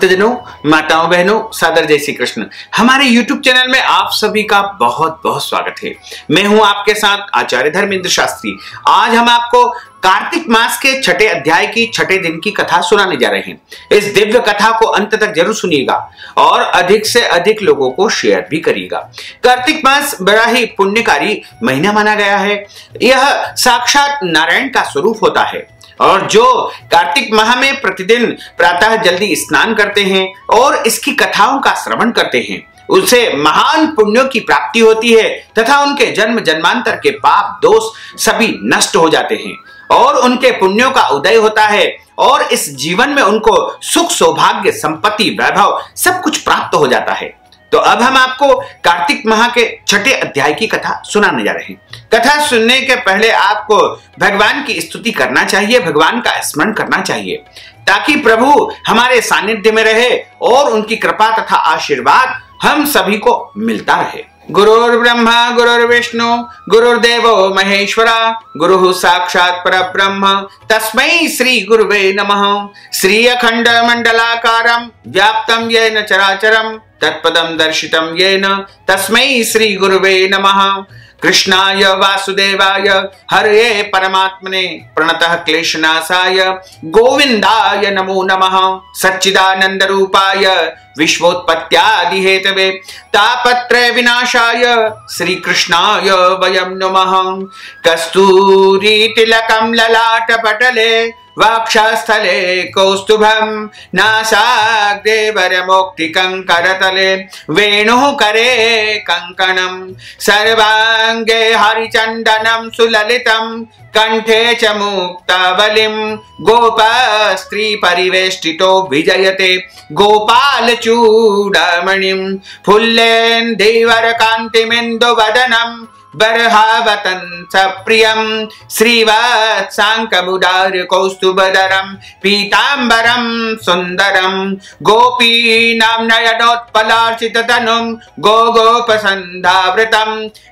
भक्तजनों, माताओं, बहनों, सादर जय श्री कृष्ण। हमारे YouTube चैनल में आप सभी का बहुत बहुत स्वागत है। मैं हूं आपके साथ आचार्य धर्मेंद्र शास्त्री। आज हम आपको कार्तिक मास के छठे अध्याय की छठे दिन की कथा सुनाने जा रहे हैं। इस दिव्य कथा को अंत तक जरूर सुनिएगा और अधिक से अधिक लोगों को शेयर भी करिएगा। कार्तिक मास बड़ा ही पुण्यकारी महीना माना गया है। यह साक्षात नारायण का स्वरूप होता है और जो कार्तिक माह में प्रतिदिन प्रातः जल्दी स्नान करते हैं और इसकी कथाओं का श्रवण करते हैं, उसे महान पुण्यों की प्राप्ति होती है तथा उनके जन्म जन्मांतर के पाप दोष सभी नष्ट हो जाते हैं और उनके पुण्यों का उदय होता है और इस जीवन में उनको सुख, सौभाग्य, संपत्ति, वैभव सब कुछ प्राप्त हो जाता है। तो अब हम आपको कार्तिक माह के छठे अध्याय की कथा सुनाने जा रहे हैं। कथा सुनने के पहले आपको भगवान की स्तुति करना चाहिए, भगवान का स्मरण करना चाहिए ताकि प्रभु हमारे सानिध्य में रहे और उनकी कृपा तथा आशीर्वाद हम सभी को मिलता रहे। गुरुर्ब्रह्मा गुरुर्विष्णु गुरुर्देवो महेश्वरा गुरुः साक्षात् परब्रह्म तस्मै श्री गुरुवे नमः। श्री अखंड मंडलाकारं व्याप्तं येन चराचरं तत्पदं दर्शितं येन तस्मै श्री गुरुवे नमः। कृष्णाय वासुदेवाय हरये परमात्मने प्रणतः क्लेशनाशाय गोविंदाय नमो नमः। सच्चिदानंद रूपाय विश्वोत्पत्त्यादि हेतवे तापत्रय विनाशाय श्री कृष्णाय वयं नमः। कस्तूरी तिलकं ललाट पटले वक्षस्थले कौस्तुभं नासाग्रे वरमौक्तिकं करतले वेणुः करे कंकणं सर्वांगे हरिचन्दनं सुललितं कंठे च मुक्तावलिं गोपस्त्री परिवेष्टितो विजयते गोपाल चूड़ामणिं फुल्लेन्दीवर कान्तिमिन्दुवदनं बर्हावतं सप्रियं श्रीवत्साङ्कमुदार कौस्तुभधरं पीताम्बरं सुन्दरं गोपीनां नयनोत्पलार्चिततनुं गोगोपसन्धावृतं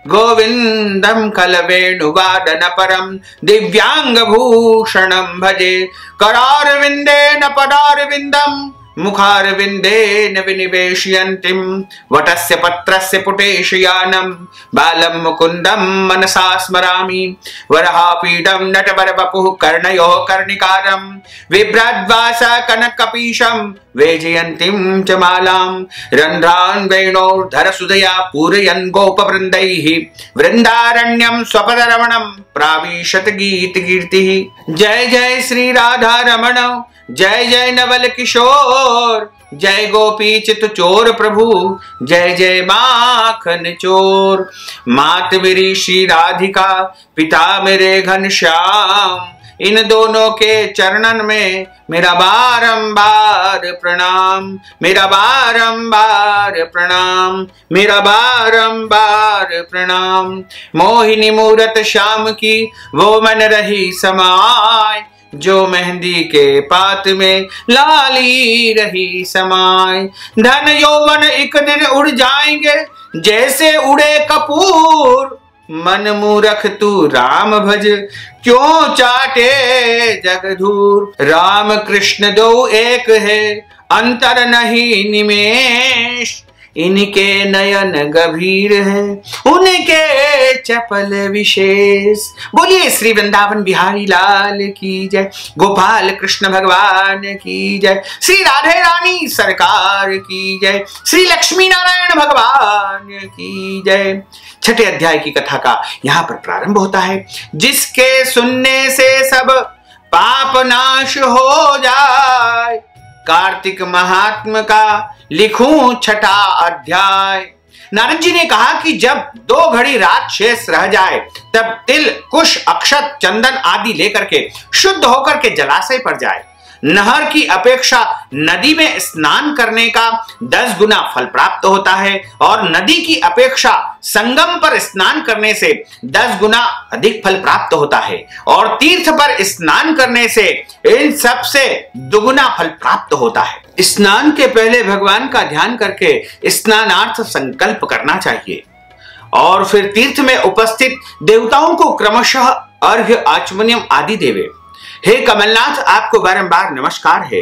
गोविन्दं कलवेणुवादनपरं दिव्याङ्गभूषणं भजे। करारविन्देन पदारविन्दं मुखारविन्देन विनिवेशयन्तीं वटस्य पत्रस्य पुटेशयानं बालं मुकुन्दं मनसा स्मरामि। वरहापीडं नटवरवपुः कर्णयोः कर्णिकारं बिभ्रद्वास कनकपीशं वेजयन्तीं च मालां रन्ध्रान् वेणोर्धरसुधया पूरयन् गोपवृन्दैः वृन्दारण्यं स्वपदरमणं प्राविशत गीतकीर्तिः। जय जय श्री राधा रमण जय जय नवल किशोर जय गोपी चित चोर प्रभु जय जय माखन चोर। मात मेरी श्री राधिका पिता मेरे घनश्याम, इन दोनों के चरणन में मेरा बारंबार प्रणाम, मेरा बारंबार प्रणाम, मेरा बारंबार प्रणाम। मोहिनी मूरत श्याम की वो मन रही समाय, जो मेहंदी के पात में लाली रही समाय। धन यौवन एक दिन उड़ जाएंगे जैसे उड़े कपूर, मन मूरख तू राम भज क्यों चाटे जगधूर। राम कृष्ण दो एक है अंतर नहीं निमेष, इनके नयन गंभीर है उनके चपल विशेष। बोलिए श्री वृंदावन बिहारी लाल की जय, गोपाल कृष्ण भगवान की जय, श्री राधे रानी सरकार की जय, श्री लक्ष्मी नारायण भगवान की जय। छठे अध्याय की कथा का यहाँ पर प्रारंभ होता है। जिसके सुनने से सब पाप नाश हो जाए, कार्तिक महात्म का लिखूं छठा अध्याय। नारद जी ने कहा कि जब 2 घड़ी रात शेष रह जाए तब तिल, कुश, अक्षत, चंदन आदि लेकर के शुद्ध होकर के जलाशय पर जाए। नहर की अपेक्षा नदी में स्नान करने का 10 गुना फल प्राप्त होता है और नदी की अपेक्षा संगम पर स्नान करने से 10 गुना अधिक फल प्राप्त होता है और तीर्थ पर स्नान करने से इन सब से दुगुना फल प्राप्त होता है। स्नान के पहले भगवान का ध्यान करके स्नानार्थ संकल्प करना चाहिए और फिर तीर्थ में उपस्थित देवताओं को क्रमशः अर्घ्य, आचमनियम आदि देवे। हे कमलनाथ आपको बारंबार नमस्कार है।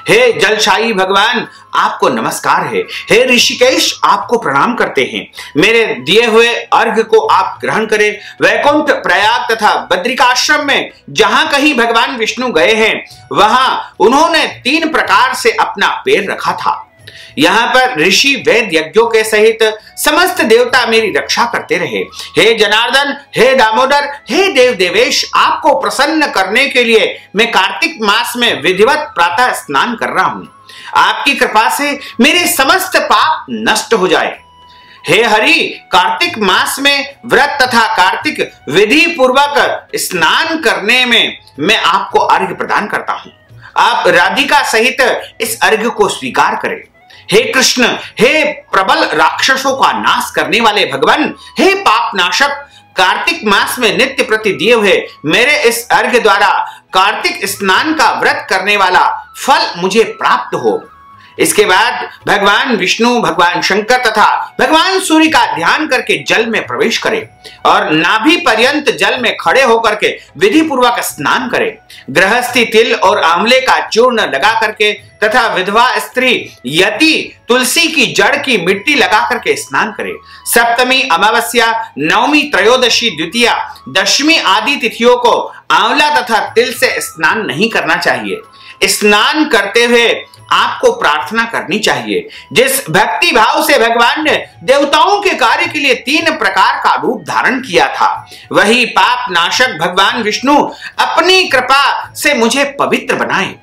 हे जलशाही भगवान आपको नमस्कार है। हे ऋषिकेश आपको प्रणाम करते हैं। मेरे दिए हुए अर्घ्य को आप ग्रहण करें। वैकुंठ, प्रयाग तथा बद्रिकाश्रम में जहां कहीं भगवान विष्णु गए हैं वहां उन्होंने 3 प्रकार से अपना पैर रखा था। यहाँ पर ऋषि वेद यज्ञों के सहित समस्त देवता मेरी रक्षा करते रहे। हे जनार्दन, हे दामोदर, हे देव देवेश, आपको प्रसन्न करने के लिए मैं कार्तिक मास में विधिवत प्रातः स्नान कर रहा हूं। आपकी कृपा से मेरे समस्त पाप नष्ट हो जाए। हे हरि, कार्तिक मास में व्रत तथा कार्तिक विधि पूर्वक स्नान करने में मैं आपको अर्घ्य प्रदान करता हूं। आप राधिका सहित इस अर्घ्य को स्वीकार करें। हे कृष्ण, हे प्रबल राक्षसों का नाश करने वाले भगवान, हे पाप नाशक, कार्तिक मास में नित्य प्रति दिए हुए मेरे इस अर्घ्य द्वारा कार्तिक स्नान का व्रत करने वाला फल मुझे प्राप्त हो। इसके बाद भगवान विष्णु, भगवान शंकर तथा भगवान सूर्य का ध्यान करके जल में प्रवेश करें और नाभि पर्यंत जल में खड़े होकर के विधि पूर्वक स्नान करें। गृहस्थी तिल और आंवले का चूर्ण लगा करके तथा विधवा स्त्री यति तुलसी की जड़ की मिट्टी लगा करके स्नान करे। सप्तमी, अमावस्या, नवमी, त्रयोदशी, द्वितीया, दशमी आदि तिथियों को आंवला तथा तिल से स्नान नहीं करना चाहिए। स्नान करते हुए आपको प्रार्थना करनी चाहिए। जिस भक्ति भाव से भगवान ने देवताओं के कार्य के लिए 3 प्रकार का रूप धारण किया था, वही पाप नाशक भगवान विष्णु अपनी कृपा से मुझे पवित्र बनाए।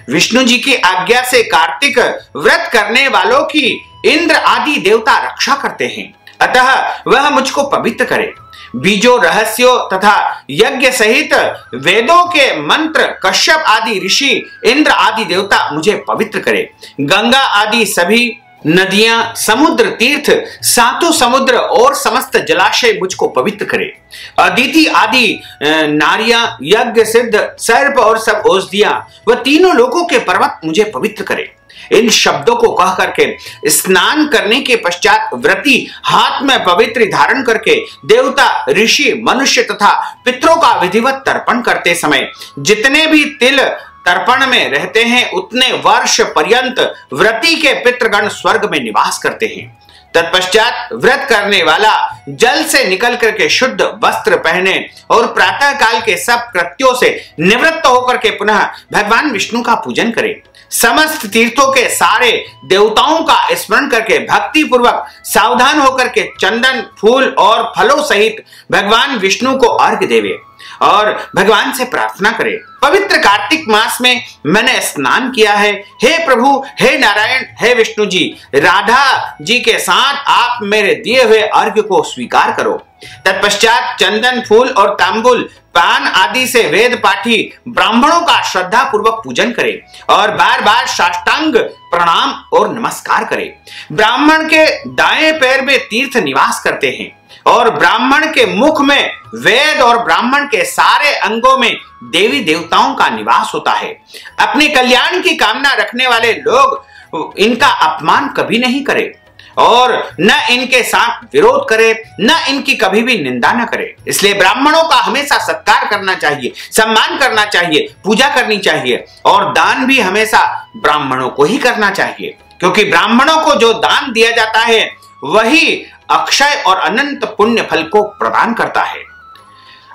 विष्णु जी की आज्ञा से कार्तिक व्रत करने वालों की इंद्र आदि देवता रक्षा करते हैं, अतः वह मुझको पवित्र करे। बीजों, रहस्यों तथा यज्ञ सहित वेदों के मंत्र कश्यप आदि ऋषि, इंद्र आदि देवता मुझे पवित्र करे। गंगा आदि सभी नदियां, समुद्र, तीर्थ, 7 समुद्र और समस्त जलाशय मुझको पवित्र करे। अदिति आदि नारियां, यज्ञ सिद्ध सर्प और सब औषधियां व तीनों लोकों के पर्वत मुझे पवित्र करे। इन शब्दों को कह करके स्नान करने के पश्चात व्रती हाथ में पवित्र धारण करके देवता, ऋषि, मनुष्य तथा पितरों का विधिवत तर्पण करते समय जितने भी तिल तर्पण में रहते हैं उतने वर्ष पर्यंत व्रती के पितृगण स्वर्ग में निवास करते हैं। तत्पश्चात व्रत करने वाला जल से निकल करके शुद्ध वस्त्र पहने और प्रातः काल के सब कृत्यों से निवृत्त होकर के पुनः भगवान विष्णु का पूजन करे। समस्त तीर्थों के सारे देवताओं का स्मरण करके भक्ति पूर्वक सावधान होकर के चंदन, फूल और फलों सहित भगवान विष्णु को अर्घ्य देवे और भगवान से प्रार्थना करे। पवित्र कार्तिक मास में मैंने स्नान किया है। हे प्रभु, हे नारायण, हे विष्णु जी, राधा जी के साथ आप मेरे दिए हुए अर्घ्य को स्वीकार करो। तत्पश्चात चंदन, फूल और तांबुल, पान आदि से वेद पाठी ब्राह्मणों का श्रद्धा पूर्वक पूजन करें और बार बार साष्टांग प्रणाम और नमस्कार करें। ब्राह्मण के दाएं पैर में तीर्थ निवास करते हैं और ब्राह्मण के मुख में वेद और ब्राह्मण के सारे अंगों में देवी देवताओं का निवास होता है। अपने कल्याण की कामना रखने वाले लोग इनका अपमान कभी नहीं करे और न इनके साथ विरोध करे, न इनकी कभी भी निंदा न करे। इसलिए ब्राह्मणों का हमेशा सत्कार करना चाहिए, सम्मान करना चाहिए, पूजा करनी चाहिए और दान भी हमेशा ब्राह्मणों को ही करना चाहिए, क्योंकि ब्राह्मणों को जो दान दिया जाता है वही अक्षय और अनंत पुण्य फल को प्रदान करता है।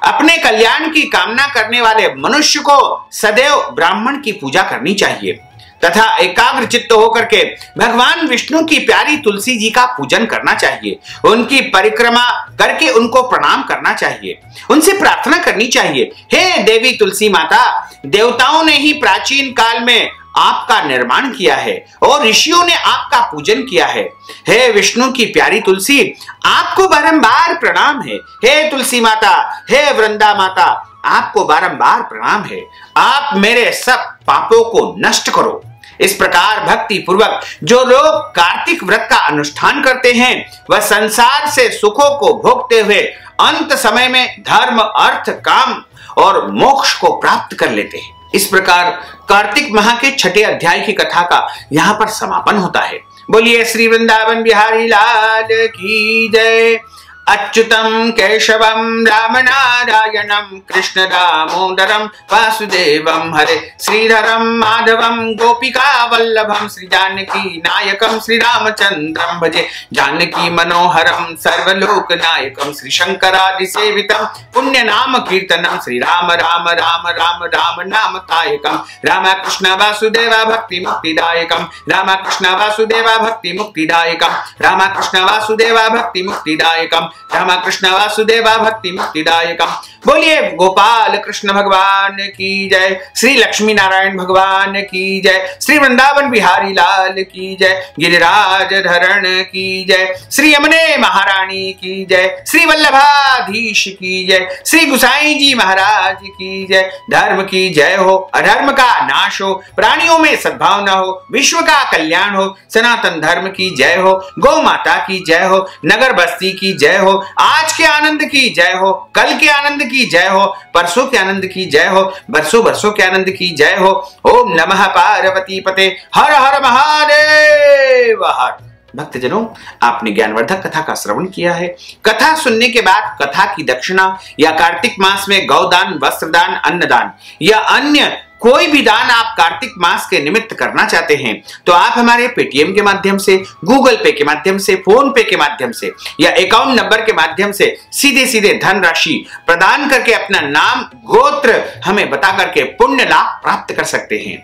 अपने कल्याण की कामना करने वाले मनुष्य को सदैव ब्राह्मण की पूजा करनी चाहिए तथा एकाग्र चित्त होकर के भगवान विष्णु की प्यारी तुलसी जी का पूजन करना चाहिए। उनकी परिक्रमा करके उनको प्रणाम करना चाहिए, उनसे प्रार्थना करनी चाहिए। हे देवी तुलसी माता, देवताओं ने ही प्राचीन काल में आपका निर्माण किया है और ऋषियों ने आपका पूजन किया है। हे विष्णु की प्यारी तुलसी, आपको बारंबार प्रणाम है। हे तुलसी माता, हे वृंदा माता, आपको बारंबार प्रणाम है। आप मेरे सब पापों को नष्ट करो। इस प्रकार भक्ति पूर्वक जो लोग कार्तिक व्रत का अनुष्ठान करते हैं वह संसार से सुखों को भोगते हुए अंत समय में धर्म, अर्थ, काम और मोक्ष को प्राप्त कर लेते हैं। इस प्रकार कार्तिक माह के 6ठे अध्याय की कथा का यहाँ पर समापन होता है। बोलिए श्री वृंदावन बिहारी लाल की जय। अच्युतं केशवं रामनारायणं कृष्ण दामोदरं वासुदेवं हरे श्रीधरं माधवं गोपिका वल्लभं श्री जानकी नायकं श्री रामचंद्रं भजे जानकी मनोहरं सर्वलोक नायकं श्री शंकरादि सेवितं पुण्य नाम कीर्तनं श्री राम राम राम राम राम नाम कायकं रामकृष्ण वासुदेव भक्ति मुक्तिदायकं रामकृष्ण वासुदेव भक्ति मुक्तिदायकं रामकृष्ण वासुदेव भक्ति मुक्तिदायकं रामकृष्ण वासुदेव भक्ति मुक्तिदायकम। बोलिए गोपाल कृष्ण भगवान की जय, श्री लक्ष्मी नारायण भगवान की जय, श्री वृंदावन बिहारी लाल की जय, गिरिराज धरण की जय, श्री यमुने महारानी की जय, श्री वल्लभाधीश की जय, श्री गुसाई जी महाराज की जय। धर्म की जय हो, अधर्म का नाश हो, प्राणियों में सद्भावना हो, विश्व का कल्याण हो, सनातन धर्म की जय हो, गौ माता की जय हो, नगर बस्ती की जय हो, आज के आनंद की जय हो, कल के आनंद की जय हो, परसों के आनंद की जय हो, बरसों बरसों के आनंद की जय हो। ओम नमः पार्वती पते, हर हर महादेव हर। भक्तजनों, आपने ज्ञानवर्धक कथा का श्रवण किया है। कथा सुनने के बाद कथा की दक्षिणा या कार्तिक मास में गौदान, वस्त्रदान, अन्नदान या अन्य कोई भी दान आप कार्तिक मास के निमित्त करना चाहते हैं तो आप हमारे पेटीएम के माध्यम से, गूगल पे के माध्यम से, फोन पे के माध्यम से या अकाउंट नंबर के माध्यम से सीधे सीधे धनराशि प्रदान करके अपना नाम, गोत्र हमें बता करके पुण्य लाभ प्राप्त कर सकते हैं।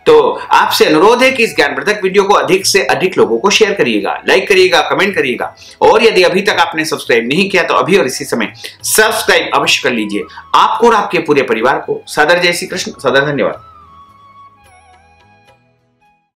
तो आपसे अनुरोध है कि इस ज्ञानवर्धक वीडियो को अधिक से अधिक लोगों को शेयर करिएगा, लाइक करिएगा, कमेंट करिएगा और यदि अभी तक आपने सब्सक्राइब नहीं किया तो अभी और इसी समय सब्सक्राइब अवश्य कर लीजिए। आपको और आपके पूरे परिवार को सादर जय श्री कृष्ण, सादर धन्यवाद।